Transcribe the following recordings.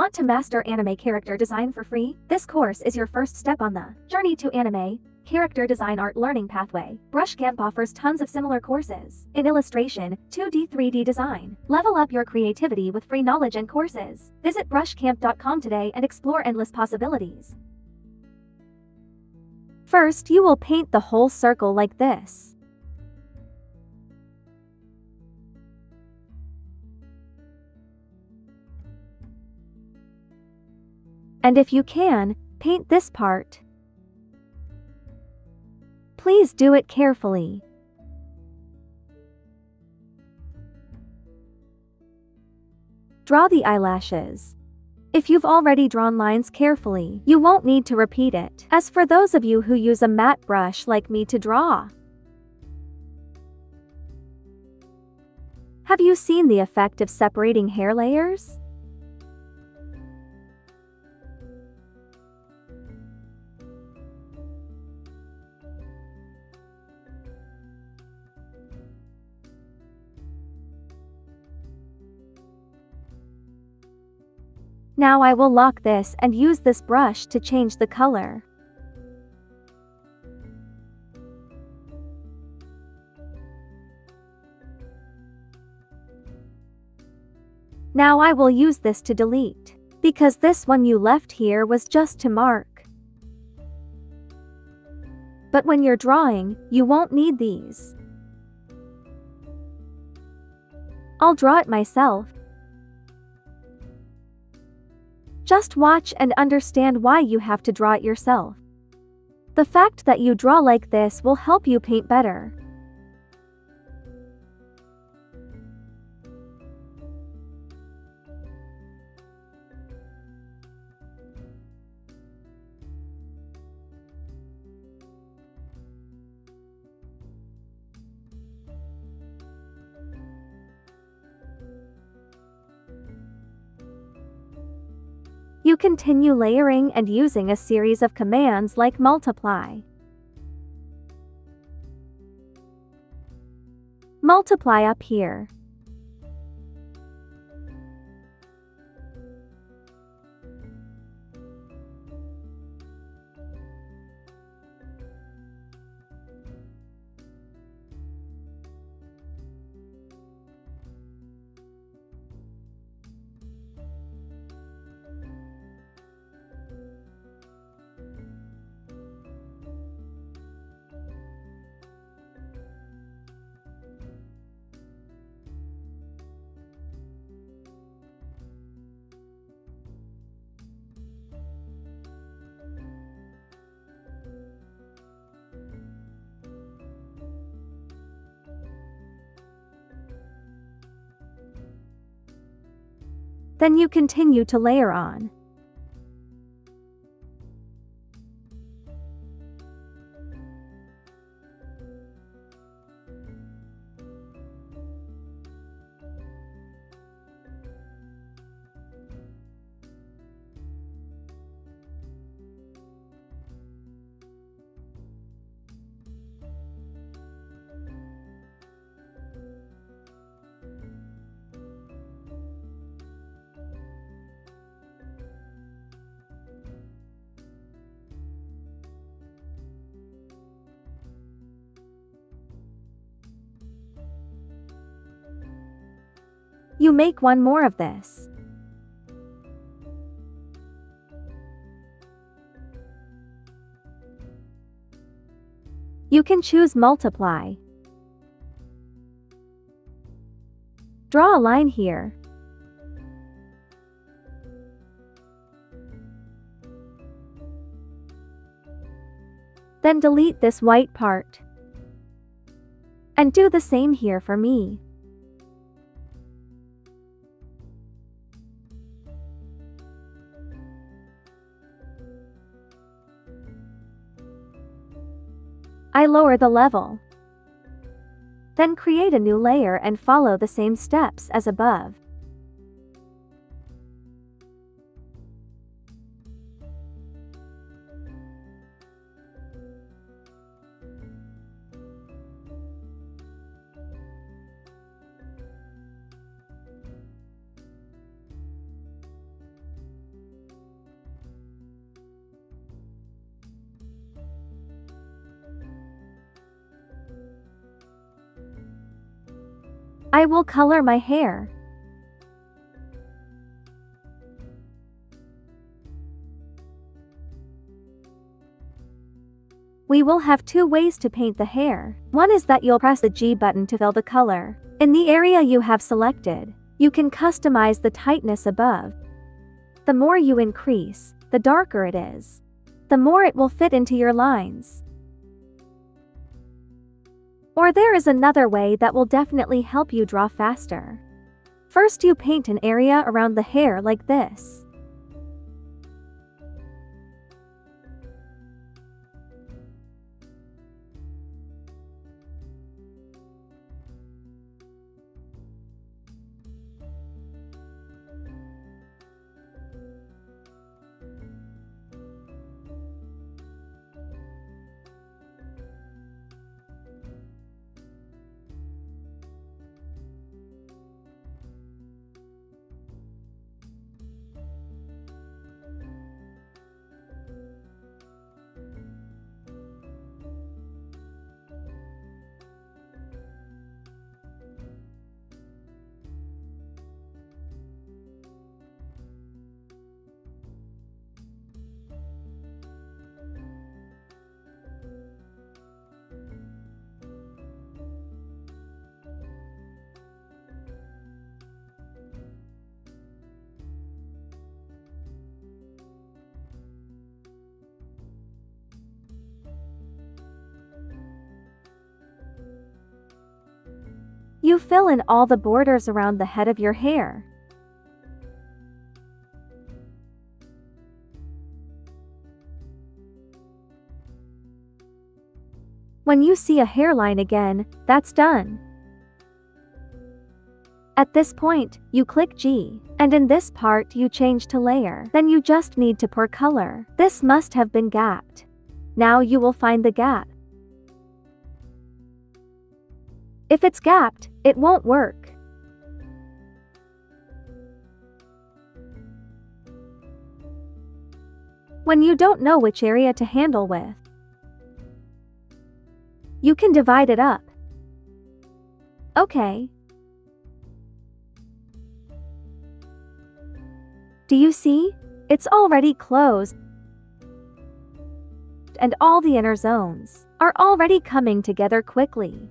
Want to master anime character design for free? This course is your first step on the journey to anime character design art learning pathway. Brushcamp offers tons of similar courses in illustration, 2D, 3D design. Level up your creativity with free knowledge and courses. Visit brushcamp.com today and explore endless possibilities. First, you will paint the whole circle like this. And if you can, paint this part. Please do it carefully. Draw the eyelashes. If you've already drawn lines carefully, you won't need to repeat it. As for those of you who use a matte brush like me to draw, have you seen the effect of separating hair layers? Now I will lock this and use this brush to change the color. Now I will use this to delete, because this one you left here was just to mark. But when you're drawing, you won't need these. I'll draw it myself. Just watch and understand why you have to draw it yourself. The fact that you draw like this will help you paint better. You continue layering and using a series of commands like multiply. Multiply up here. Then you continue to layer on. You make one more of this. You can choose multiply. Draw a line here. Then delete this white part. And do the same here for me. I lower the level. Then create a new layer and follow the same steps as above. I will color my hair. We will have two ways to paint the hair. One is that you'll press the G button to fill the color. In the area you have selected, you can customize the tightness above. The more you increase, the darker it is. The more it will fit into your lines. Or there is another way that will definitely help you draw faster. First, you paint an area around the hair like this. You fill in all the borders around the head of your hair. When you see a hairline again, that's done. At this point, you click G, and in this part you change to layer. Then you just need to pour color. This must have been gapped. Now you will find the gap. If it's gapped, it won't work. When you don't know which area to handle with, you can divide it up. Okay. Do you see? It's already closed, and all the inner zones are already coming together quickly.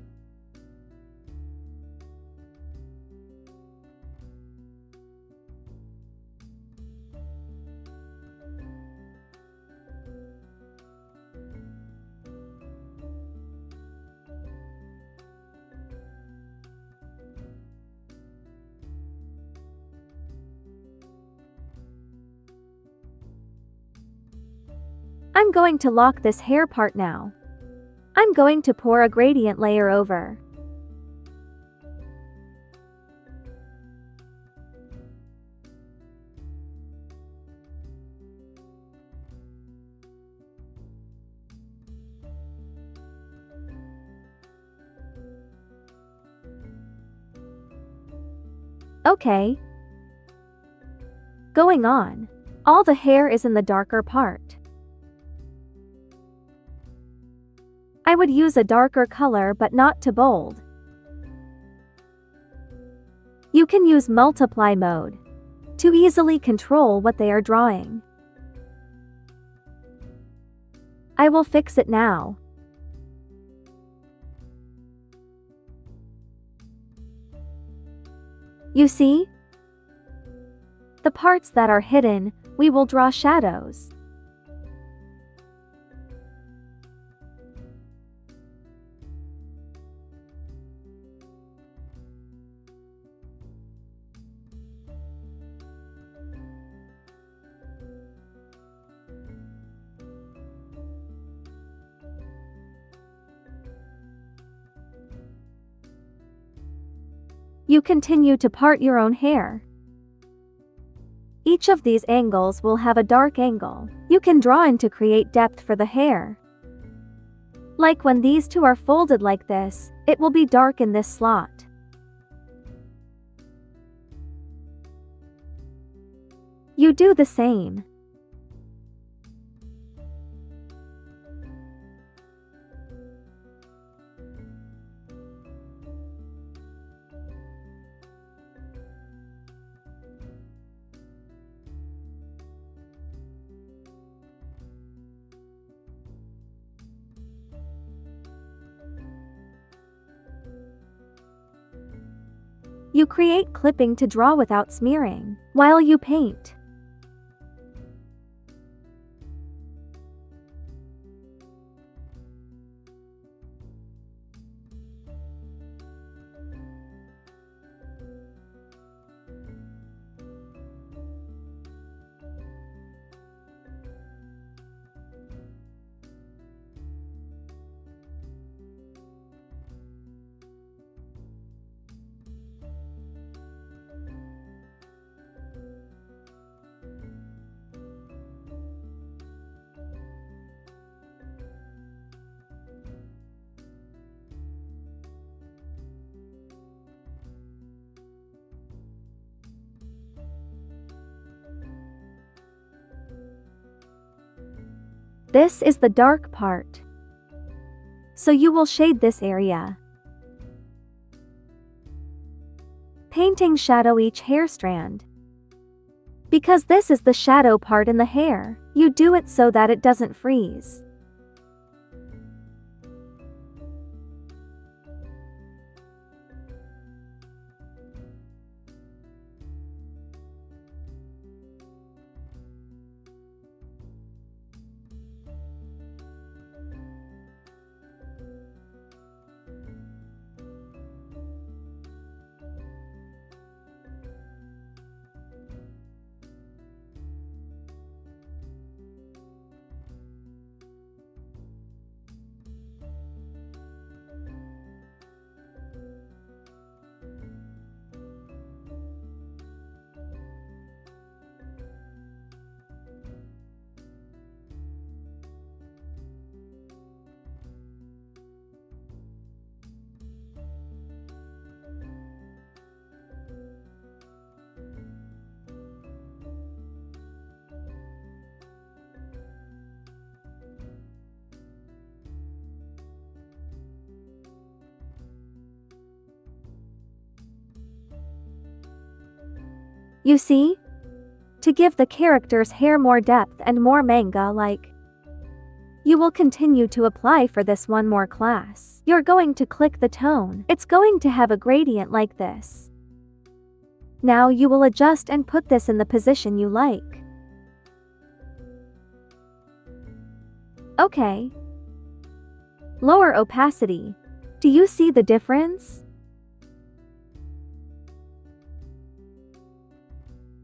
I'm going to lock this hair part now. I'm going to pour a gradient layer over. Okay. Going on. All the hair is in the darker part. I would use a darker color but not too bold. You can use multiply mode to easily control what they are drawing. I will fix it now. You see? The parts that are hidden, we will draw shadows. You continue to part your own hair. Each of these angles will have a dark angle you can draw in to create depth for the hair. Like when these two are folded like this, it will be dark in this slot. You do the same. You create clipping to draw without smearing while you paint. This is the dark part, so you will shade this area. Painting shadow each hair strand. Because this is the shadow part in the hair, you do it so that it doesn't freeze. You see? To give the character's hair more depth and more manga-like. You will continue to apply for this one more class. You're going to click the tone. It's going to have a gradient like this. Now you will adjust and put this in the position you like. Okay. Lower opacity. Do you see the difference?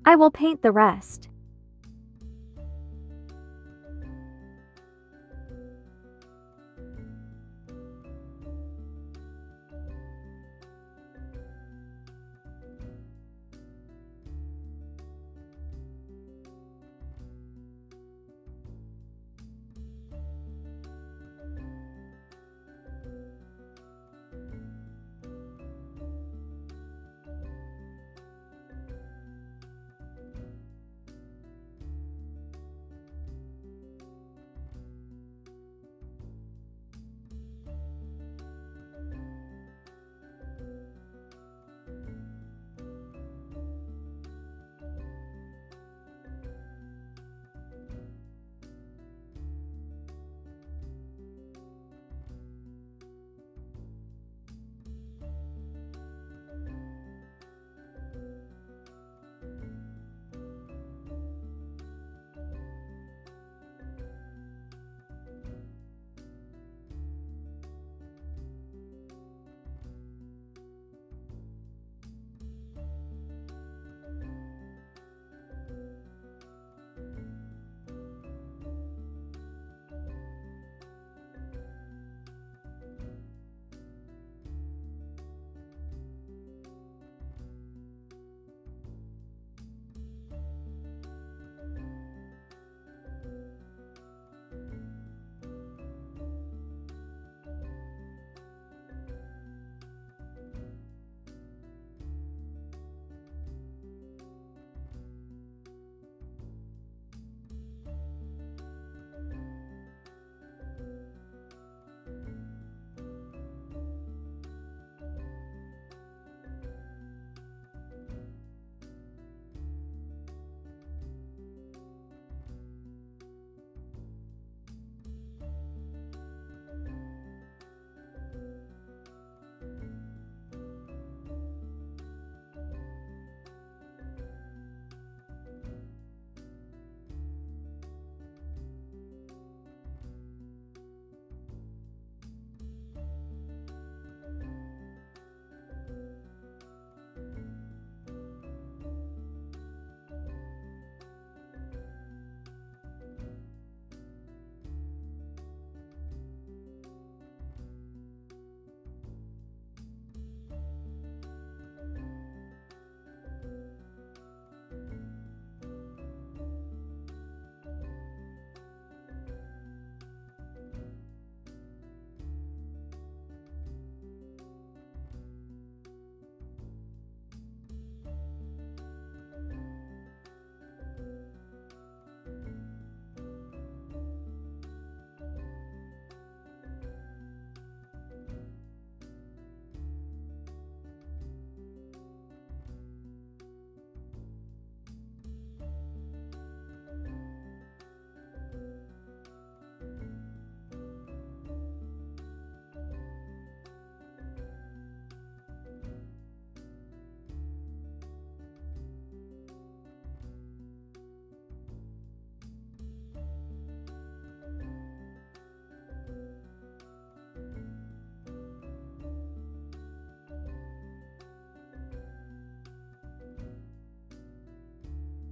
I will paint the rest.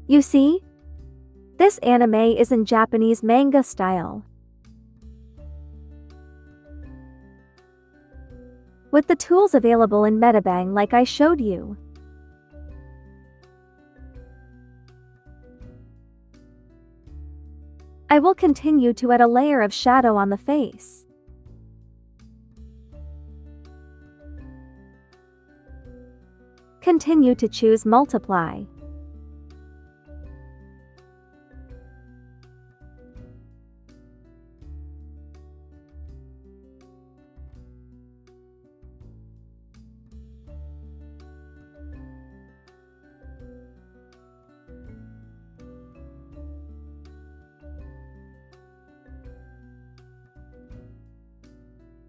You see? This anime is in Japanese manga style. With the tools available in Metabang like I showed you. I will continue to add a layer of shadow on the face. Continue to choose multiply.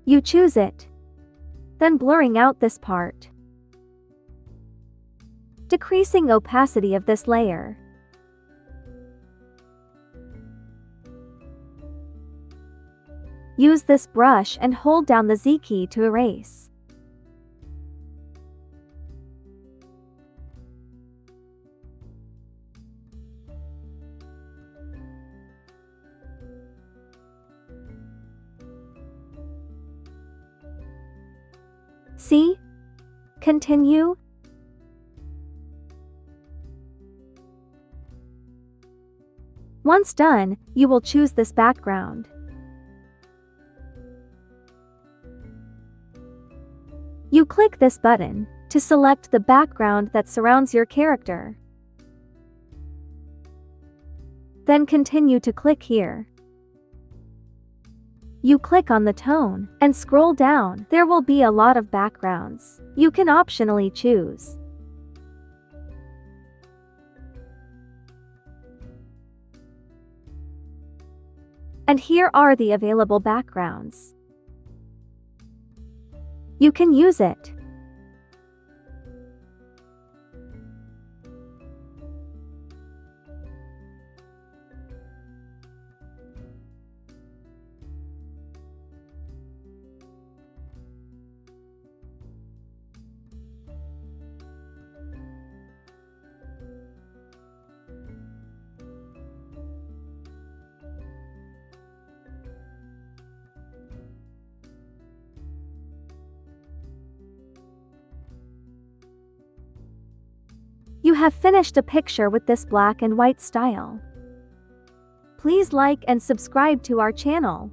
You choose it. Then blurring out this part. Decreasing opacity of this layer. Use this brush and hold down the Z key to erase. See? Continue. Once done, you will choose this background. You click this button to select the background that surrounds your character. Then continue to click here. You click on the tone and scroll down. There will be a lot of backgrounds. You can optionally choose. And here are the available backgrounds. You can use it. You have finished a picture with this black and white style. Please like and subscribe to our channel.